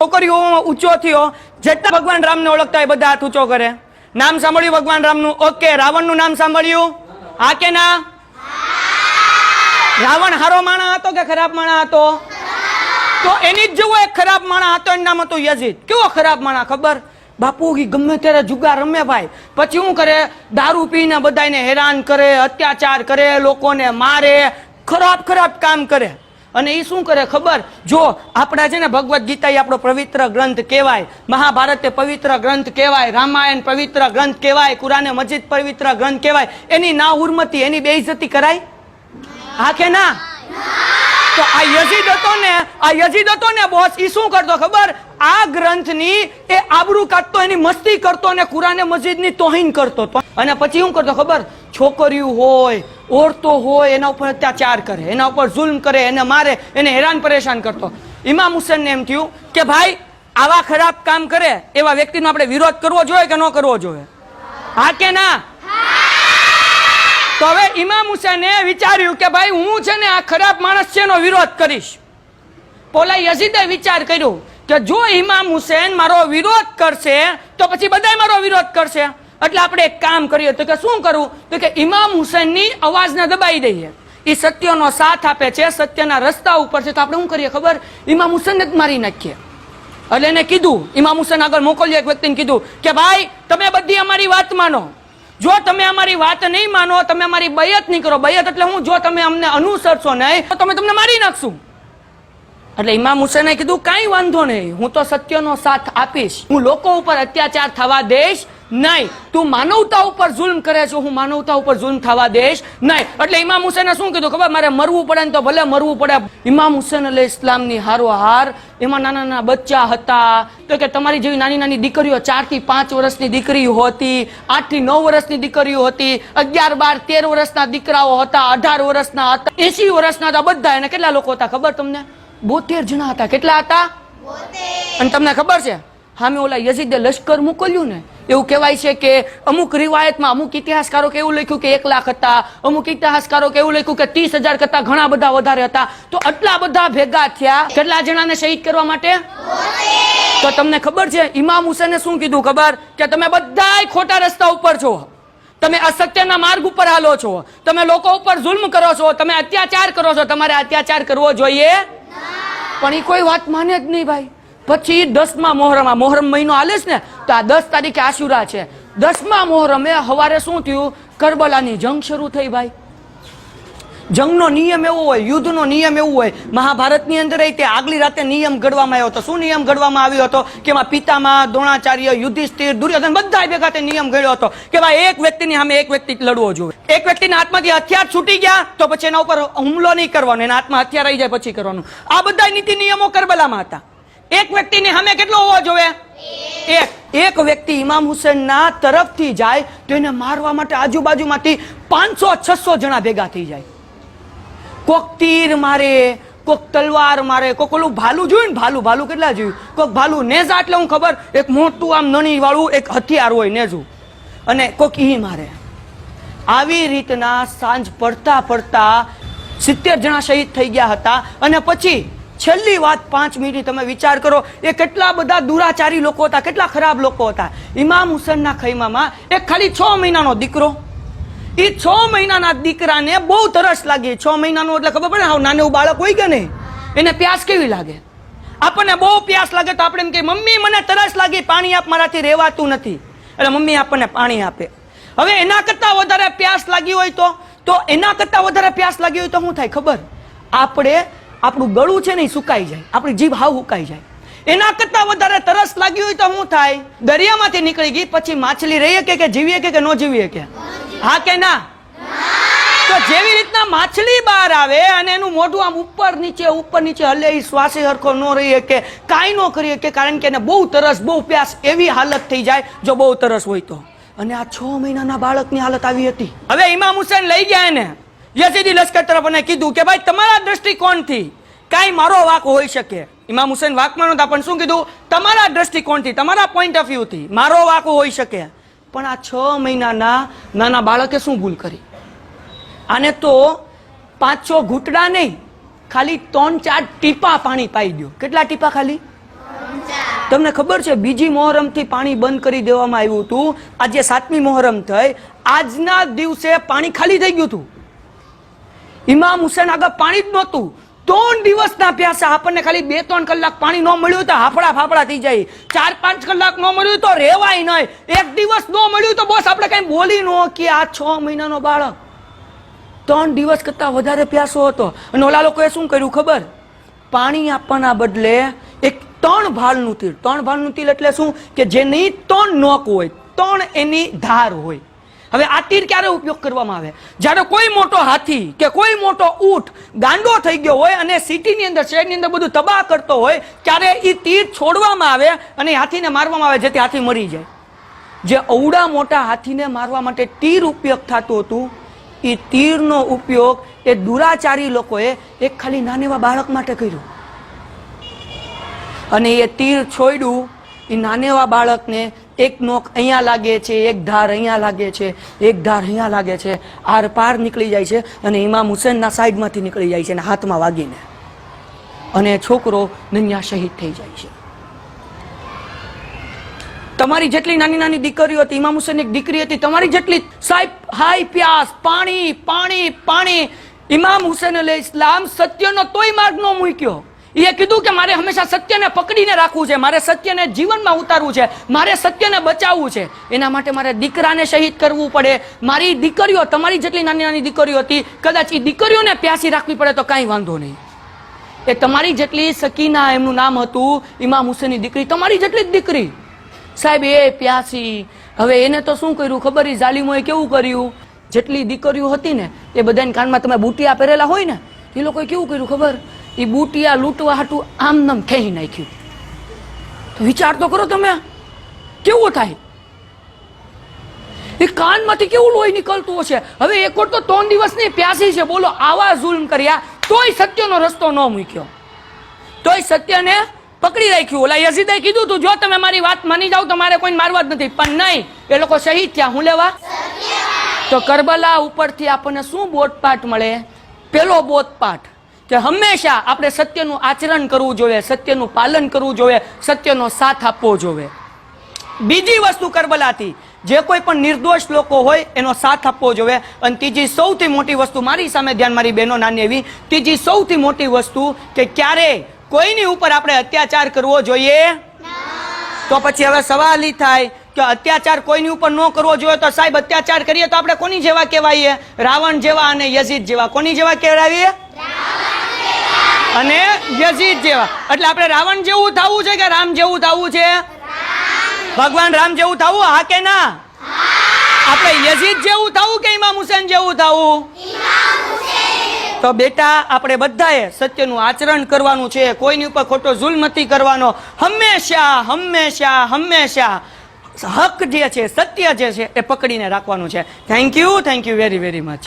છોકરીઓ ઊંચો થયો, જેટલા ભગવાન રામને ઓળખતા હોય બધા હાથ ઊંચો કરે. નામ સાંભળ્યું ભગવાન રામનું? ઓકે. રાવણનું નામ સાંભળ્યું? હા કે ના? રાવણ હારો માણસ હતો કે ખરાબ માણસ હતો? તો એની જ જેવો એક ખરાબ માણસ હતો, એનું નામ હતું યઝીદ. કેવો ખરાબ માણસ ખબર? બાપુ ગમે ત્યારે જુગાર રમે ભાઈ, પછી શું કરે? દારૂ પીને બધાને હેરાન કરે, અત્યાચાર કરે, લોકોને મારે, ખરાબ ખરાબ કામ કરે. અને એ શું કરે ખબર? જો આપણા છે ને ભગવદ્ ગીતા એ આપણો પવિત્ર ગ્રંથ કહેવાય, મહાભારત એ પવિત્ર ગ્રંથ કહેવાય, રામાયણ પવિત્ર ગ્રંથ કહેવાય, કુરાને મજીદ પવિત્ર ગ્રંથ કહેવાય. એની ના હુરમતી, એની બેઇજ્જતી કરાય? હા કે ના? તો આ યઝીદ હતો ને બોસ, ઈ શું કરતો ખબર? આ ગ્રંથની એ આબરૂ કાઢતો, એની મસ્તી કરતો અને કુરાને મજીદની તોહીન કરતો. અને પછી શું કરતો ખબર? છોકરીઓ હોય, ઓરતો હોય, એના ઉપર અત્યાચાર કરે, એના ઉપર જુલ્મ કરે, એને મારે, એને હેરાન પરેશાન કરતો. ઇમામ હુસેનને એમ થયું કે ભાઈ આવા ખરાબ કામ કરે એવા વ્યક્તિનો આપણે વિરોધ કરવો જોઈએ કે ન કરવો જોઈએ? હા કે ના? તો હવે ઇમામ હુસેને વિચાર્યું કે ભાઈ હું છે ને આ ખરાબ માણસ છે એનો વિરોધ કરીશ. પોલા યઝીદે વિચાર કર્યો કે જો ઇમામ હુસેન મારો વિરોધ કરશે તો પછી બધાય મારો વિરોધ કરશે, એટલે આપણે એક કામ કરીએ. તો કે શું કરવું? તો કે ઇમામ હુસેનની અવાજને દબાઈ દઈએ. એ સત્યનો સાથ આપે છે, સત્યના રસ્તા ઉપર છે, તો આપણે શું કરીએ ખબર? ઇમામ હુસેનને જ મારી નાખીએ. એટલે એને કીધું, ઇમામ હુસેન આગળ મોકલ્યો એક વ્યક્તિને, કીધું કે ભાઈ તમે બધી અમારી વાત માનો, જો તમે અમારી વાત નહીં માનો, તમે અમારી બયત નહીં કરો. બયત એટલે હું? જો તમે અમને અનુસરશો નહીં તો તમે તમને મારી નાખશું. એટલે ઇમામ હુસેને કીધું કાંઈ વાંધો નહીં, હું તો સત્યનો સાથ આપીશ, હું લોકો ઉપર અત્યાચાર થવા દઈશ નહીં. તું માનવતા ઉપર જુલ્મ કરે છે, હું માનવતા ઉપર જુલ્મ થવા દઈશ નહીં. એટલે ઇમામ હુસેને શું કીધું ખબર? મારે મરવું પડે ને તો ભલે મરવું પડે. ઇમામ હુસેન અલૈહિ ઇસ્લામની હારોહાર એમાં નાના નાના બચ્ચા હતા. તો કે તમારી જેવી નાની નાની દીકરીઓ 4 થી 5 વર્ષની દીકરીઓ હતી, 8 થી 9 વર્ષની દીકરીઓ હતી, 11, 12, 13 વર્ષના દીકરાઓ હતા, 18 વર્ષના હતા, 80 વર્ષના હતા. બધા એને કેટલા લોકો હતા ખબર તમને? 72 જણા હતા. કેટલા હતા? 72. અને તમને ખબર છે સામે ઓલા યઝીદે લશ્કર મોકલ્યું ને, એવું કહેવાય છે કે અમુક રિવાયતમાં અમુક ઇતિહાસકારો કે એવું લખ્યું કે 1 લાખ હતા, અમુક ઇતિહાસકારો કે એવું લખ્યું કે 30,000 કરતા ઘણા બધા વધારે હતા. તો આટલા બધા ભેગા થયા કેટલા જણાને શહીદ કરવા માટે? 72. તો તમને ખબર છે ઇમામ હુસેને શું કીધું ખબર? કે તમે બધાય ખોટા રસ્તા ઉપર છો, તમે અસત્યના માર્ગ ઉપર હાલો છો, તમે લોકો ઉપર જુલ્મ કરો છો, તમે અત્યાચાર કરો છો, તમારે અત્યાચાર કરવો જોઈએ. પણ એ કોઈ વાત માને જ નહીં ભાઈ. પછી 10મા મોહરમમાં, મોહરમ મહિનો હાલે છે ને, તો આ 10 તારીખે આશુરા છે. 10મા મોહરમે હવારે શું થયું? કરબલાની જંગ શરૂ થઈ ભાઈ. જંગનો નિયમ એવો હોય, યુદ્ધનો નિયમ એવું હોય. મહાભારતની અંદર તે આગલી રાતે નિયમ ઘડવામાં આવ્યો હતો. શું નિયમ ઘડવામાં આવ્યો હતો? કે એમાં પિતામહ, દ્રોણાચાર્ય, યુધિષ્ઠિર, દુર્યોધન બધા ભેગા તે નિયમ ઘડ્યો હતો કે ભાઈ એક વ્યક્તિની સામે એક વ્યક્તિ લડવો જોઈએ. એક વ્યક્તિના હાથમાંથી હથિયાર છૂટી ગયા તો પછી એના ઉપર હુમલો નહીં કરવાનો, એના હાથમાં હથિયાર આવી જાય પછી કરવાનું. આ બધા નીતિ નિયમો કરબલામાં હતા. એક વ્યક્તિની સામે કેટલો હોવો જોઈએ? એક વ્યક્તિ ઇમામ હુસેનના તરફથી જાય તો એને મારવા માટે આજુબાજુમાંથી 500-600 જણા ભેગા થઈ જાય. કોક તીર મારે, કોક તલવાર મારે, કોક ઓલું ભાલું જોયું ને, ભાલું કેટલા જોયું? કોક ભાલું નેઝા એટલે હું ખબર? એક મોટું આમ નણી વાળું એક હથિયાર હોય નેઝું, અને કોક ઈ મારે. આવી રીતના સાંજ પડતા 70 જણા શહીદ થઈ ગયા હતા. અને પછી છેલ્લી વાત 5 મિનિટ તમે વિચાર કરો, એ કેટલા બધા દુરાચારી લોકો હતા, કેટલા ખરાબ લોકો હતા. ઇમામ હુસેનના ખૈમામાં એક ખાલી 6 મહિનાનો દીકરો, એ 6 મહિનાના દીકરાને બહુ તરસ લાગી. 6 મહિનાનો એટલે ખબર પડે, નાનું બાળક હોય કે નહીં, એને પ્યાસ કેવી લાગે? આપણને બહુ પ્યાસ લાગે તો આપણે એમ કે મમ્મી મને તરસ લાગી, પાણી આપ, મારાથી રહેવાતું નથી. એટલે મમ્મી આપણને પાણી આપે. હવે એના કરતા વધારે પ્યાસ લાગી હોય તો એના કરતા વધારે પ્યાસ લાગી હોય તો શું થાય ખબર? આપણું ગળું છે ને એ સુકાઈ જાય, આપણી જીભ હાવ સુકાઈ જાય. એના કરતા વધારે તરસ લાગી હોય તો શું થાય? દરિયામાંથી નીકળી ગઈ પછી માછલી રહી કે જીવીએ કે ન જીવીએ કે? હા કે ના? તો જેવી રીતના માછલી બહાર આવે અને એનું મોઢું આમ ઉપર નીચે હલે, એ શ્વાસે હરખો ન રહી કે કાંઈ ન કરીએ કે, કારણ કે એને બહુ તરસ, બહુ પ્યાસ, એવી હાલત થઈ જાય જો બહુ તરસ હોય તો. અને આ 6 મહિનાના બાળકની હાલત આવી હતી. હવે ઇમામ હુસેન લઈ ગયા એને યઝીદી લશ્કર તરફ અને કીધું કે ભાઈ તમારા દ્રષ્ટિકોણથી કાંઈ મારો વાંક હોઈ શકે. ઇમામ હુસેન વાંકમાં નહોતા, પણ શું કીધું? તમારા દ્રષ્ટિકોણથી, તમારા પોઈન્ટ ઓફ વ્યૂથી મારો વાંક હોઈ શકે. પણ આ 6 મહિનાના નાના બાળકે શું ભૂલ કરી? આને તો 5-6 ઘૂંટડા નહીં, ખાલી 3-4 ટીપા પાણી પાઈ દો. કેટલા ટીપા? ખાલી 3-4. તમને ખબર છે બીજી મોહરમથી પાણી બંધ કરી દેવામાં આવ્યું હતું. આજે 7મી મોહરમ થઈ, આજના દિવસે પાણી ખાલી થઈ ગયું હતું. ઇમામ હુસેન આગળ પાણી જ નહોતું. 3 દિવસના પ્યાસા. આપણને ખાલી 2-3 કલાક પાણી ન મળ્યું તો હાફડા ફાફડા થઈ જાય. 4-5 કલાક ન મળ્યું તો રેવાય નહીં. 1 દિવસ ન મળ્યું તો બોસ આપણે કઈ બોલી ન કે આ 6 મહિનાનો બાળક. 3 દિવસ કરતા વધારે પ્યાસો હતો. અને ઓલા લોકોએ શું કર્યું ખબર? પાણી આપવાના બદલે એક 3 ભાલનું તીર. 3 ભાલનું તીર એટલે શું? કે જેની 3 નોક હોય, 3 એની ધાર હોય. હવે આ તીર ક્યારે ઉપયોગ કરવામાં આવે? જ્યારે કોઈ મોટો હાથી કે કોઈ મોટો ઊંટ ગાંડો થઈ ગયો હોય અને સિટીની અંદર, શહેરની અંદર બધું તબાહ કરતો હોય, ત્યારે એ તીર છોડવામાં આવે અને હાથીને મારવામાં આવે, જેથી હાથી મરી જાય. જે અવડા મોટા હાથીને મારવા માટે તીર ઉપયોગ થતું હતું, એ તીરનો ઉપયોગ એ દુરાચારી લોકોએ એક ખાલી નાનેવા બાળક માટે કર્યો. અને એ તીર છોડ્યું. એ નાનેવા બાળકને એક નોક અહીંયા લાગે છે, એક ધાર અહીંયા લાગે છે, એક ધાર અહીંયા લાગે છે, આર પાર નીકળી જાય છે અને ઇમામ હુસેનના સાઈડમાંથી નીકળી જાય છે અને હાથમાં વાગીને, અને છોકરો નન્યા શહીદ થઈ જાય છે. તમારી જેટલી નાની નાની દીકરીઓ હતી, ઇમામ હુસેન એક દીકરી હતી, તમારી જેટલી સાહેબ હાય પ્યાસ, પાણી પાણી પાણી. ઇમામ હુસેન અલૈહિસ્સલામ સત્યનો તોય માર્ગ ન મૂક્યો. એ કીધું કે મારે હંમેશા સત્યને પકડીને રાખવું છે, મારે સત્યને જીવનમાં ઉતારવું છે, મારે સત્યને બચાવવું છે. એના માટે મારે દીકરાને શહીદ કરવું પડે. મારી દીકરીઓ, તમારી જેટલી નાની નાની દીકરીઓ હતી, કદાચ એ દીકરીઓને પ્યાસી રાખવી પડે તો કાંઈ વાંધો નહીં. એ તમારી જેટલી સકીના, એમનું નામ હતું, ઇમામ હુસેનની દીકરી, તમારી જેટલી જ દીકરી. સાહેબ એ પ્યાસી. હવે એને તો શું કર્યું ખબર? એ જાલિમોએ કેવું કર્યું? જેટલી દીકરીઓ હતી ને એ બધાને કાનમાં તમે બુટિયા પહેરેલા હોય ને, એ લોકોએ કેવું કર્યું ખબર? એ બુટિયા લૂંટવા હાટું આમ નામ ખેંચી નાખ્યું. તો વિચાર તો કરો તમે, કેવું થાય? એ કાનમાંથી કેવું લોહી નીકળતું હશે. હવે એક વાર તો 3 દિવસની પ્યાસી છે, બોલો, આવા જુલ્મ કર્યા તોય સત્યનો રસ્તો ન મૂક્યો, તોય સત્યને પકડી રાખ્યું. ઓલા યઝીદે કીધું તું, જો તમે મારી વાત માની જાવ તો મારે કોઈ મારવા જ નથી, પણ નહીં, એ લોકો શહીદ થયા. હું લેવા? તો કરબલા ઉપરથી આપણને શું બોધપાઠ મળે? પેલો બોધપાઠ કે હંમેશા આપણે સત્યનું આચરણ કરવું જોઈએ, સત્યનું પાલન કરવું જોઈએ, સત્યનો સાથ આપવો જોઈએ. બીજી વસ્તુ કરબલાથી જે કોઈ પણ નિર્દોષ લોકો હોય એનો સાથ આપવો જોઈએ. અને ત્રીજી સૌથી મોટી વસ્તુ, મારી સામે ધ્યાન, મારી બહેનો નાની એવી, ત્રીજી સૌથી મોટી વસ્તુ કે ક્યારે કોઈની ઉપર આપણે અત્યાચાર કરવો જોઈએ. તો પછી હવે સવાલ એ થાય કે અત્યાચાર કોઈની ઉપર ન કરવો જોઈએ, તો સાહેબ અત્યાચાર કરીએ તો આપણે કોની જેવા કહેવાઈએ? રાવણ જેવા અને યઝીદ જેવા. કોની જેવા કહેવાઈએ? અને યઝીદ જેવા. એટલે આપણે રાવણ જેવું થવું છે કે રામ જેવું થવું છે? ભગવાન રામ જેવું થવું, હા કે ના? આપણે યઝીદ જેવું થવું કે ઇમામ હુસેન જેવું થવું? તો બેટા, આપણે બધાએ સત્યનું આચરણ કરવાનું છે, કોઈની ઉપર ખોટો જુલ્મ નથી કરવાનો. હંમેશા હંમેશા હંમેશા હક જે છે, સત્ય જે છે એ પકડીને રાખવાનું છે. Thank you very very much.